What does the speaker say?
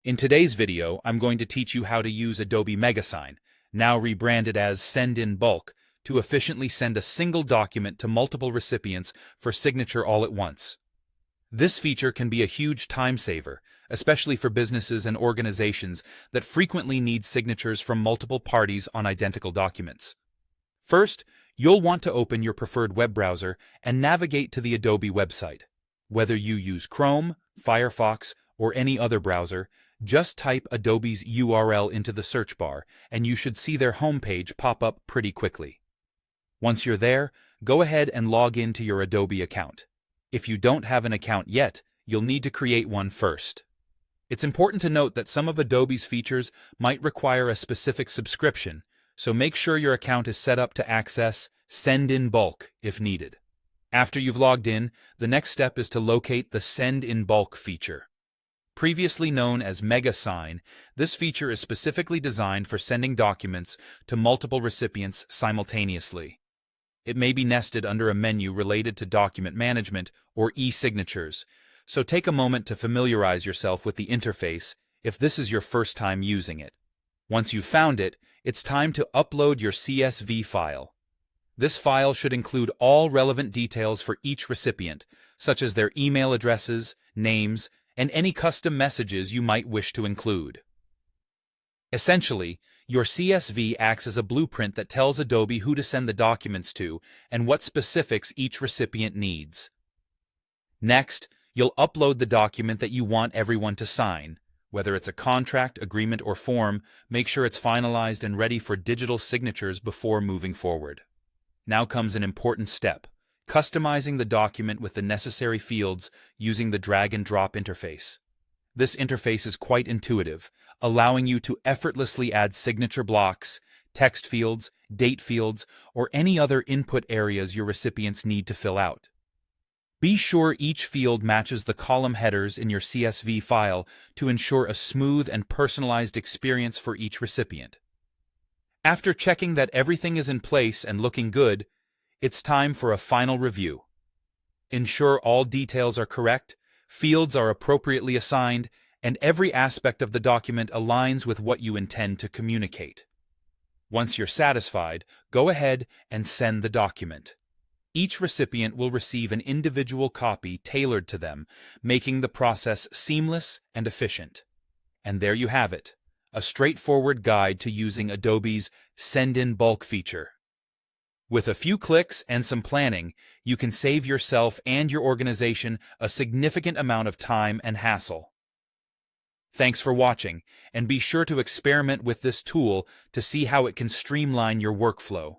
In today's video, I'm going to teach you how to use Adobe Mega Sign, now rebranded as Send in Bulk, to efficiently send a single document to multiple recipients for signature all at once. This feature can be a huge time saver, especially for businesses and organizations that frequently need signatures from multiple parties on identical documents. First, you'll want to open your preferred web browser and navigate to the Adobe website. Whether you use Chrome, Firefox, or any other browser, just type Adobe's URL into the search bar, and you should see their homepage pop up pretty quickly. Once you're there, go ahead and log into your Adobe account. If you don't have an account yet, you'll need to create one first. It's important to note that some of Adobe's features might require a specific subscription, so make sure your account is set up to access Send in Bulk if needed. After you've logged in, the next step is to locate the Send in Bulk feature. Previously known as Mega Sign, this feature is specifically designed for sending documents to multiple recipients simultaneously. It may be nested under a menu related to document management or e-signatures, so take a moment to familiarize yourself with the interface if this is your first time using it. Once you've found it, it's time to upload your CSV file. This file should include all relevant details for each recipient, such as their email addresses, names, and any custom messages you might wish to include. Essentially, your CSV acts as a blueprint that tells Adobe who to send the documents to and what specifics each recipient needs. Next, you'll upload the document that you want everyone to sign. Whether it's a contract, agreement, or form, make sure it's finalized and ready for digital signatures before moving forward. Now comes an important step: customizing the document with the necessary fields using the drag-and-drop interface. This interface is quite intuitive, allowing you to effortlessly add signature blocks, text fields, date fields, or any other input areas your recipients need to fill out. Be sure each field matches the column headers in your CSV file to ensure a smooth and personalized experience for each recipient. After checking that everything is in place and looking good, it's time for a final review. Ensure all details are correct, fields are appropriately assigned, and every aspect of the document aligns with what you intend to communicate. Once you're satisfied, go ahead and send the document. Each recipient will receive an individual copy tailored to them, making the process seamless and efficient. And there you have it, a straightforward guide to using Adobe's Send in Bulk feature. With a few clicks and some planning, you can save yourself and your organization a significant amount of time and hassle. Thanks for watching, and be sure to experiment with this tool to see how it can streamline your workflow.